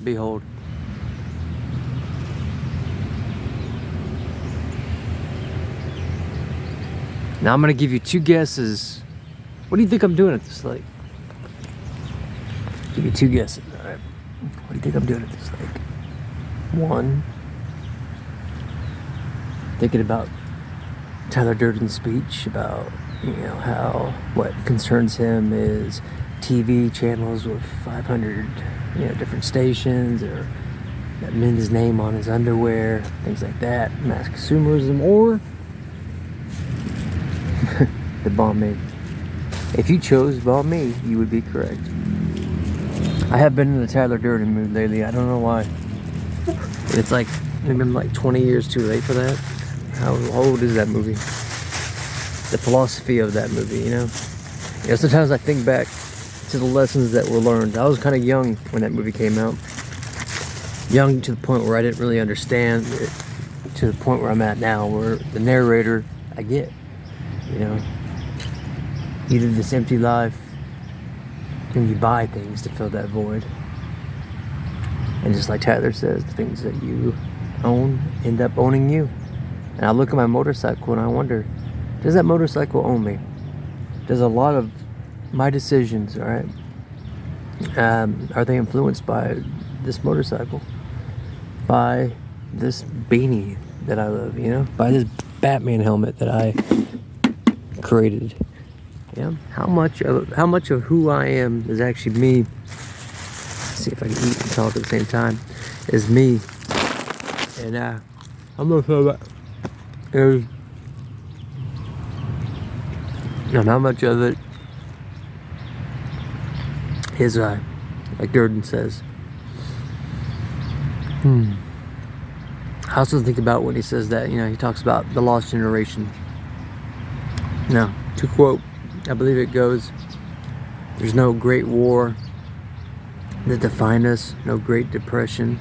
behold. Now I'm gonna give you 2 guesses. What do you think I'm doing at this lake? Give me 2 guesses, alright? What do you think I'm doing at this lake? 1, thinking about Tyler Durden's speech about, how what concerns him is TV channels with 500, different stations, or that men's name on his underwear, things like that, mass consumerism, or the bomb me. If you chose bomb me, you would be correct. I have been in the Tyler Durden mood lately. I don't know why. It's like maybe I'm like 20 years too late for that. How old is that movie? The philosophy of that movie, sometimes I think back to the lessons that were learned. I was kind of young when that movie came out. Young to the point where I didn't really understand it, to the point where I'm at now, where the narrator, I get, you live this empty life and you buy things to fill that void. And just like Tyler says, the things that you own end up owning you. And I look at my motorcycle and I wonder, does that motorcycle own me? Does a lot of my decisions, are they influenced by this motorcycle? By this beanie that I love, by this Batman helmet that I created. How much of who I am is actually me? Let's see if I can eat and talk at the same time. Is me, and I'm gonna feel that is, and how much of it is like Durden says. I also think about when he says that, he talks about the lost generation. Now, to quote, I believe it goes, there's no great war that defined us, no great depression.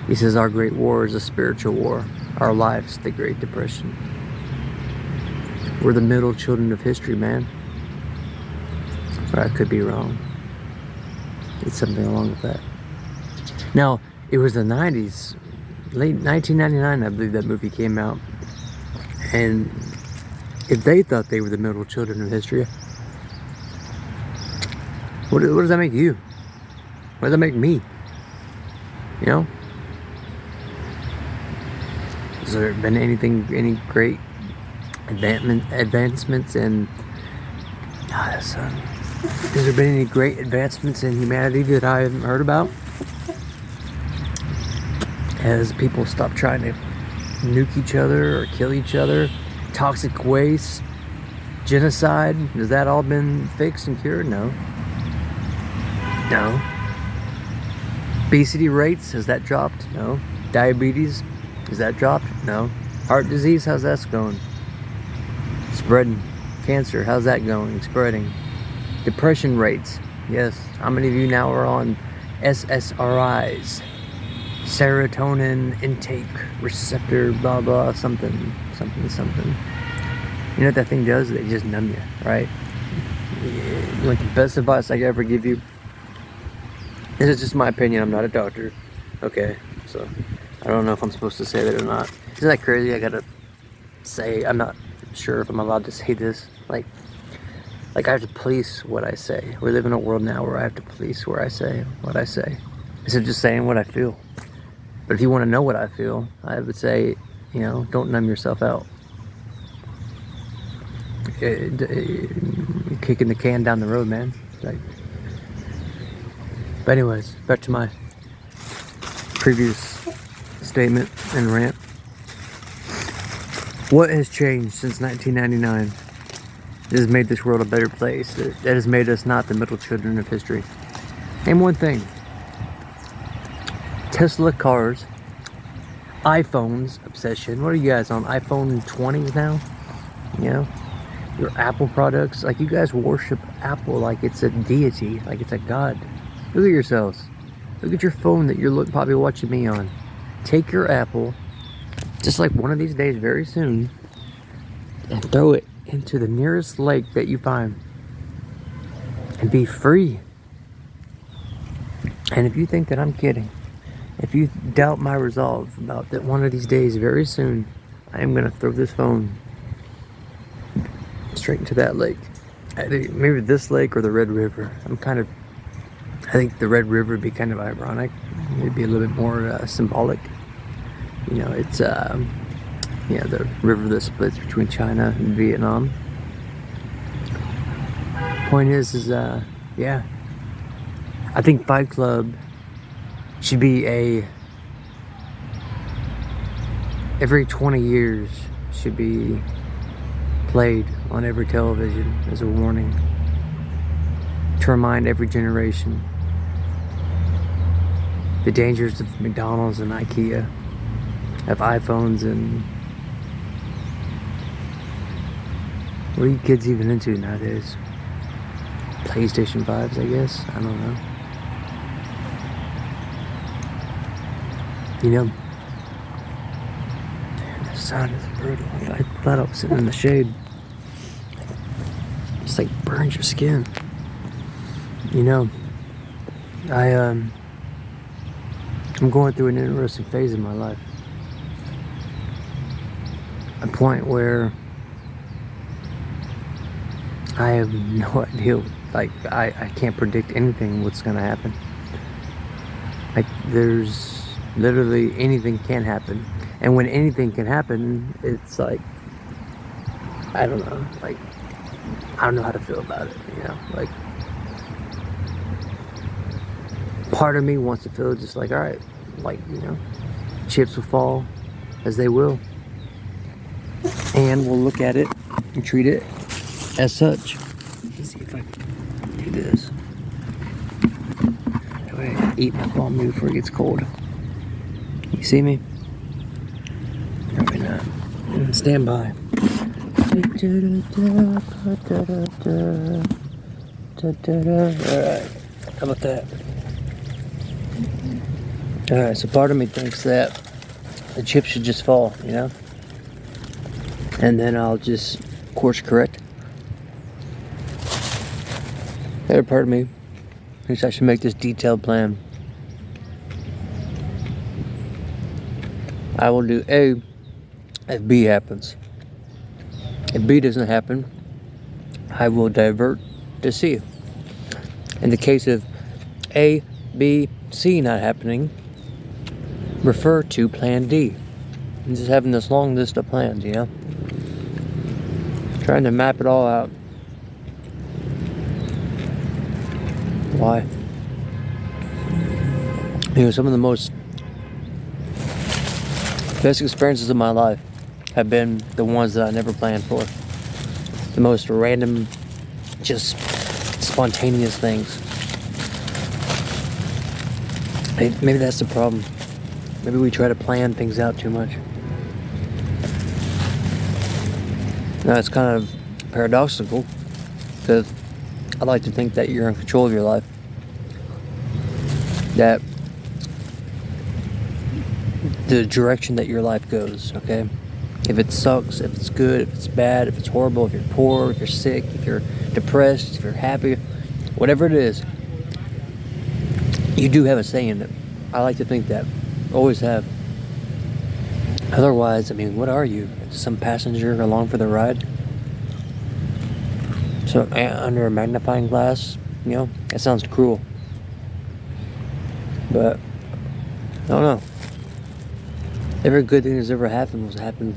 He says our great war is a spiritual war. Our life's the Great Depression. We're the middle children of history, man. Or I could be wrong. It's something along with that. Now, it was the 90s, late 1999, I believe that movie came out. And if they thought they were the middle children of history, what does that make you? What does that make me? Has there been any great advancements in... has there been any great advancements in humanity that I haven't heard about? Has people stopped trying to nuke each other or kill each other? Toxic waste, genocide, has that all been fixed and cured? No. Obesity rates, has that dropped? No. Diabetes, has that dropped? No. Heart disease, how's that going? Spreading. Cancer, how's that going? Spreading. Depression rates, yes. How many of you now are on SSRIs? Serotonin intake receptor, blah blah, something. You know what that thing does? It just numb you, right? Like the best advice I could ever give you. This is just my opinion. I'm not a doctor. Okay, so I don't know if I'm supposed to say that or not. Isn't that crazy? I gotta say, I'm not sure if I'm allowed to say this. Like I have to police what I say. We live in a world now where I have to police what I say. Instead of just saying what I feel. But if you want to know what I feel, I would say, don't numb yourself out. You're kicking the can down the road, man. But anyways, back to my previous statement and rant. What has changed since 1999 that has made this world a better place? That has made us not the middle children of history? Name one thing. Tesla cars, iPhones obsession. What are you guys on? iPhone 20s now? Your Apple products. Like, you guys worship Apple like it's a deity, like it's a god. Look at yourselves. Look at your phone that you're probably watching me on. Take your Apple, just like one of these days, very soon, and throw it into the nearest lake that you find, and be free. And if you think that I'm kidding, if you doubt my resolve about that one of these days, very soon, I am going to throw this phone straight into that lake. Maybe this lake or the Red River. I think the Red River would be kind of ironic. It'd be a little bit more symbolic. You know, it's the river that splits between China and Vietnam. Point is yeah, I think Fight Club should be every 20 years should be played on every television as a warning to remind every generation the dangers of McDonald's and IKEA, of iPhones, and what are you kids even into nowadays? PlayStation 5s, I guess? I don't know. You know, man, the sun is brutal. I thought I was sitting in the shade. It's like burns your skin. You know, I'm going through an interesting phase in my life. A point where I have no idea. Like, I can't predict anything what's gonna happen. Like, there's literally anything can happen. And when anything can happen, it's like, I don't know. Like, I don't know how to feel about it, you know? Like, part of me wants to feel just like, all right, like, you know, chips will fall as they will. And we'll look at it and treat it as such. Let's see if I can do this. That way I can eat my palm meat before it gets cold. You see me? Probably not. Stand by. Alright, how about that? Alright, so part of me thinks that the chips should just fall, you know? And then I'll just course correct. The other part of me thinks I should make this detailed plan. I will do A if B happens. If B doesn't happen, I will divert to C. In the case of A, B, C not happening, refer to plan D. I'm just having this long list of plans, you know? Trying to map it all out. Why? You know, some of the most best experiences of my life have been the ones that I never planned for. The most random, just spontaneous things. Maybe that's the problem. Maybe we try to plan things out too much. Now, it's kind of paradoxical, because I like to think that you're in control of your life. That the direction that your life goes, okay? If it sucks, if it's good, if it's bad, if it's horrible, if you're poor, if you're sick, if you're depressed, if you're happy, whatever it is, you do have a say in it. I like to think that. Always have. Otherwise, I mean, what are you? Some passenger along for the ride? So, under a magnifying glass, you know, that sounds cruel. But, I don't know. Every good thing that's ever happened was happened,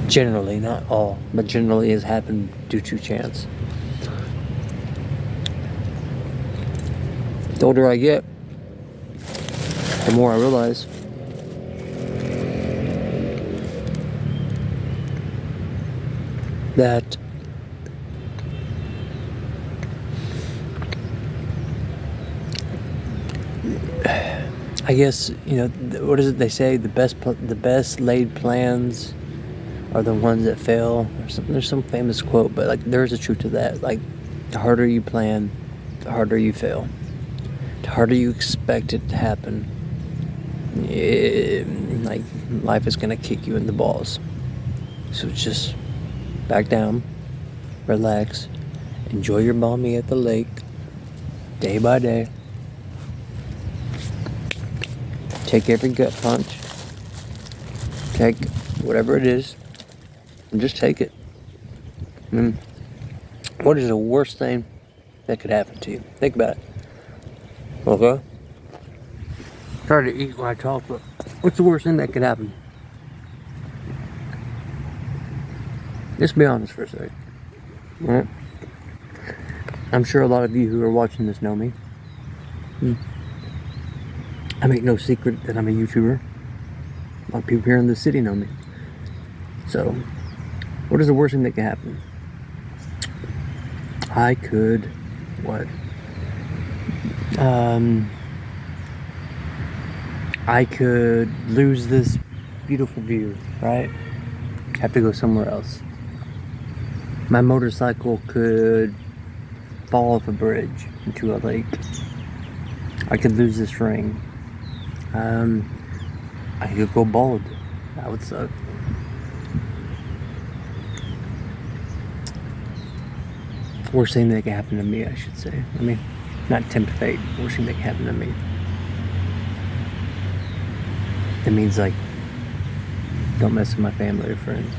generally, not all, but generally has happened due to chance. The older I get, the more I realize that I guess, you know, what is it they say? The best laid plans are the ones that fail. There's some famous quote, but like there is a truth to that. Like, the harder you plan, the harder you fail. The harder you expect it to happen, like life is gonna kick you in the balls. So just back down, relax, enjoy your mommy at the lake, day by day, Take every gut punch. Take whatever it is, and just take it. I mean, what is the worst thing that could happen to you? Think about it. Okay? Try to eat when I talk, but what's the worst thing that could happen? Just be honest for a second. Alright? I'm sure a lot of you who are watching this know me. I make no secret that I'm a YouTuber. A lot of people here in the city know me. So, what is the worst thing that could happen? I could, what? I could lose this beautiful view, right? Have to go somewhere else. My motorcycle could fall off a bridge into a lake. I could lose this ring. I could go bald. That would suck. Worst thing that could happen to me, I should say. I mean, not tempt fate. Worst thing that could happen to me. It means, like, don't mess with my family or friends.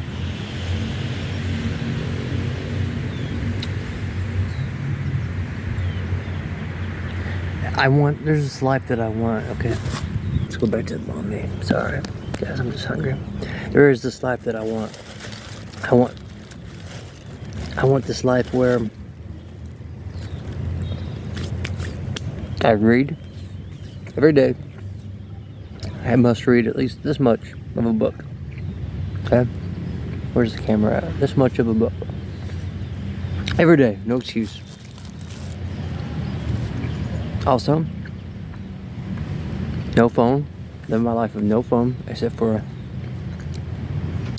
There's this life that I want. Okay, let's go back to the ball game. Sorry, guys, I'm just hungry. There is this life that I want. I want this life where I read every day. I must read at least this much of a book. Okay? Where's the camera at? This much of a book. Every day, no excuse. Also, no phone. Live my life with no phone, except for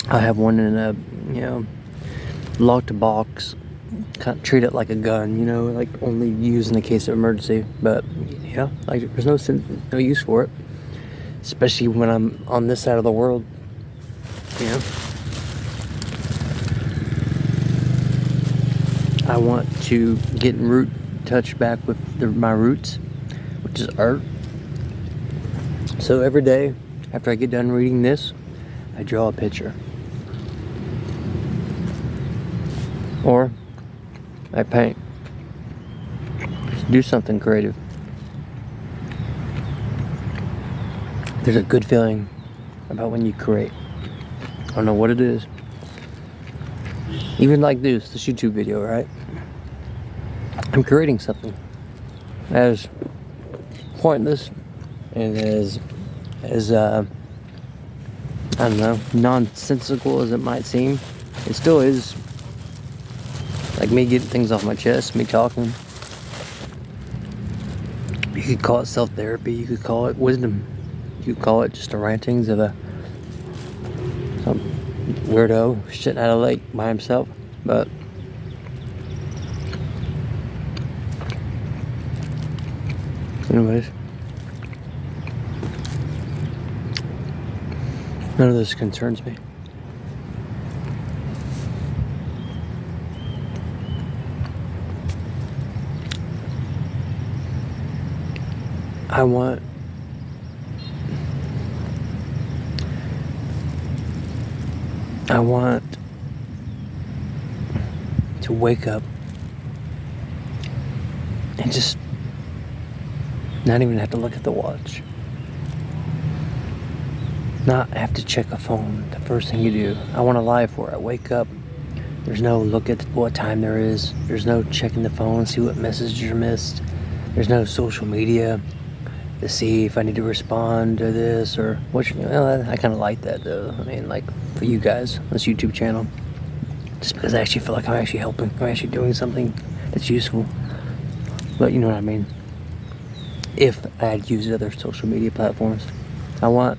I have one in a, locked box. Kind of treat it like a gun, like only use in the case of emergency. But like there's no use for it, especially when I'm on this side of the world. I want to get in touch back with my roots, which is art. So every day after I get done reading this, I draw a picture. Or I paint. Just do something creative. There's a good feeling about when you create. I don't know what it is. Even like this YouTube video, right? I'm creating something as pointless and as I don't know, nonsensical as it might seem. It still is. Like me getting things off my chest, me talking. You could call it self-therapy, you could call it wisdom. You could call it just the rantings of some weirdo shitting out of a lake by himself. But anyways, none of this concerns me. I want to wake up and just not even have to look at the watch. Not have to check a phone the first thing you do. I want a life where I wake up, there's no look at what time there is. There's no checking the phone, see what messages are missed. There's no social media to see if I need to respond to this or what. I kind of like that though. I mean, like for you guys, this YouTube channel, just because I actually feel like I'm actually helping. I'm actually doing something that's useful. But you know what I mean. If I had used other social media platforms, I want